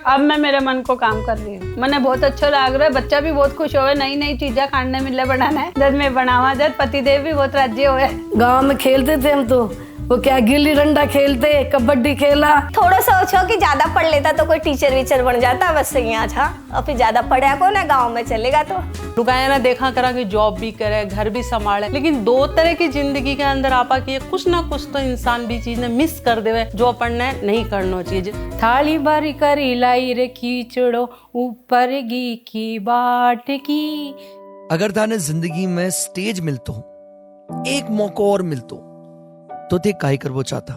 अब मैं मेरे मन को काम कर रही हूँ, मैंने बहुत अच्छा लग रहा है, बच्चा भी बहुत खुश होवे, नई नई चीजें खाने मिले बनाना है। जब मैं बनावा जब पतिदेव भी बहुत राजी हुए। गांव में खेलते थे हम तो, वो क्या गिल्ली डंडा खेलते, कबड्डी खेला। थोड़ा सोचो कि ज्यादा पढ़ लेता तो कोई टीचर वीचर बन जाता, बस यहाँ था। और फिर ज्यादा पढ़ा को ना गाँव में चलेगा तो रुकाया ना देखा करा कि जॉब भी करे, घर भी संभाले, लेकिन दो तरह की जिंदगी के अंदर आपा की कुछ ना कुछ तो इंसान भी चीज ने मिस कर देवे जो अपन ने नहीं करना चाहिए। थाली भर कर लाई रे खींचड़ो ऊपर गी की बाट की। अगर थाने जिंदगी में स्टेज मिलतो, एक मौका और मिलतो तो ते काई कर वो चाहता।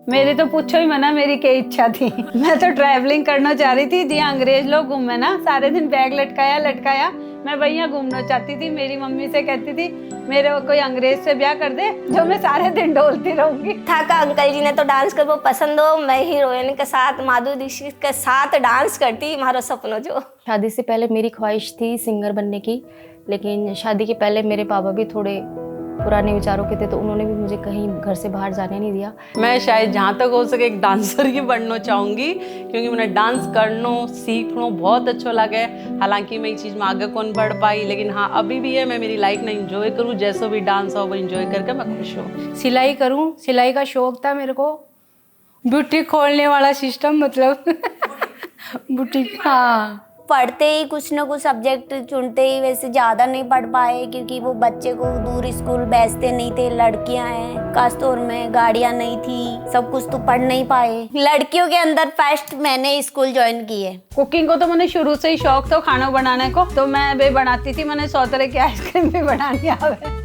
मेरी तो पूछो ही मना, मेरी क्या इच्छा थी। मैं तो ट्रैवलिंग करना चाह रही थी, जी अंग्रेज लोग घूमे ना, सारे दिन बैग लटकाया, मैं वही घूमना चाहती थी। मेरी मम्मी से कहती थी मेरे को कोई अंग्रेज से ब्याह कर दे जो मैं सारे दिन डोलती रहूंगी। था का अंकल जी ने तो डांस कर वो पसंद हो, मैं हीरोइन के साथ माधुरी दीक्षित के साथ डांस करती, हमारा सपना जो। शादी से पहले मेरी ख्वाहिश थी सिंगर बनने की, लेकिन शादी के पहले मेरे पापा भी थोड़े पुराने विचारों के थे, तो उन्होंने भी मुझे कहीं घर से बाहर जाने नहीं दिया। मैं शायद जहाँ तक हो सके एक डांसर ही बनना चाहूँगी, क्योंकि मुझे डांस करना सीखना बहुत अच्छा लगे। हालांकि मैं ये चीज़ में आगे कौन बढ़ पाई, लेकिन हाँ अभी भी है मैं मेरी लाइफ में इंजॉय करूँ, जैसा भी डांस हो वो इंजॉय करके मैं खुश हूँ। सिलाई करूं, सिलाई का शौक था मेरे को, बुटीक खोलने वाला सिस्टम, मतलब बुटीक। हाँ, पढ़ते ही कुछ ना कुछ सब्जेक्ट चुनते ही, वैसे ज़्यादा नहीं पढ़ पाए क्योंकि वो बच्चे को दूर स्कूल भेजते नहीं थे। लड़कियां हैं, खासतौर में गाड़ियां नहीं थी, सब कुछ तो पढ़ नहीं पाए। लड़कियों के अंदर फर्स्ट मैंने स्कूल ज्वाइन की है। कुकिंग को तो मैंने शुरू से ही शौक था खाना बनाने को, तो मैं भी बनाती थी। मैंने 100 तरह की आइसक्रीम भी बनानी आवे।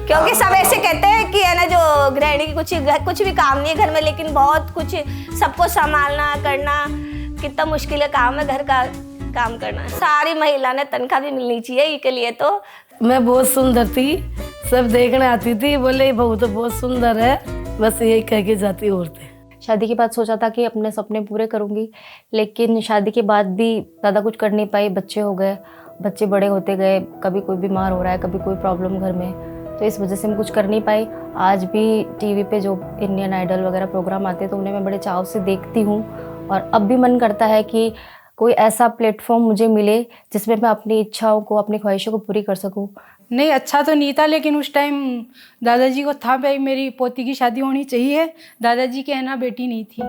क्योंकि सब ऐसे कहते हैं कि है ना जो गृहिणी की कुछ भी काम नहीं है घर में, लेकिन बहुत कुछ सबको संभालना करना कितना मुश्किल है काम है, घर का काम करना। सारी महिला ने तनख्वाह भी मिलनी चाहिए के लिए। तो मैं बहुत सुंदर थी, सब देखने आती थी, बोले बहू तो बहुत सुंदर है, बस यही कह के जाती औरतें। शादी के बाद सोचा था कि अपने सपने पूरे करूंगी, लेकिन शादी के बाद भी ज़्यादा कुछ कर नहीं पाई। बच्चे हो गए, बच्चे बड़े होते गए, कभी कोई बीमार हो रहा है, कभी कोई प्रॉब्लम घर में, तो इस वजह से मैं कुछ कर नहीं पाई। आज भी टीवी पे जो इंडियन आइडल वगैरह प्रोग्राम आते हैं तो उन्हें मैं बड़े चाव से देखती हूँ, और अब भी मन करता है कि कोई ऐसा प्लेटफॉर्म मुझे मिले जिसमें मैं अपनी इच्छाओं को, अपनी ख्वाहिशों को पूरी कर सकूँ। नहीं अच्छा तो नहीं था, लेकिन उस टाइम दादाजी को था भाई मेरी पोती की शादी होनी चाहिए। दादाजी के है ना बेटी नहीं थी,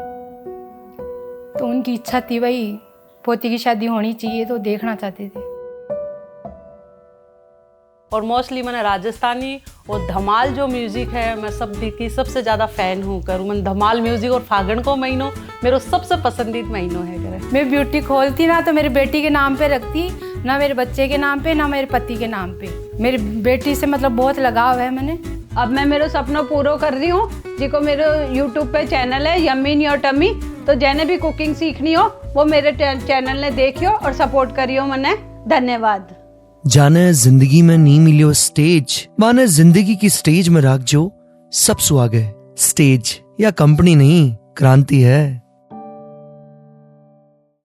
तो उनकी इच्छा थी भाई पोती की शादी होनी चाहिए, तो देखना चाहते थे। और मोस्टली मैंने राजस्थानी और धमाल जो म्यूजिक है मैं सब की सबसे ज़्यादा फ़ैन हूँ करूँ। मैं धमाल म्यूजिक और फागण को महीनों मेरा सबसे पसंदीदा महीनों है। करे मैं ब्यूटी खोलती ना तो मेरी बेटी के नाम पे रखती, ना मेरे बच्चे के नाम पे, ना मेरे पति के नाम पे। मेरी बेटी से मतलब बहुत लगाव है मैंने। अब मैं मेरे सपना पूरा कर रही हूँ। जिको मेरे यूट्यूब पे चैनल है यम्मी इन योर टमी, तो जैने भी कुकिंग सीखनी हो वो मेरे चैनल ने देखियो और सपोर्ट करियो मने। धन्यवाद। जाने जिंदगी में नहीं मिलियो स्टेज, माने जिंदगी की स्टेज में राख जो सब सुहागे। स्टेज या कंपनी नहीं, क्रांति है।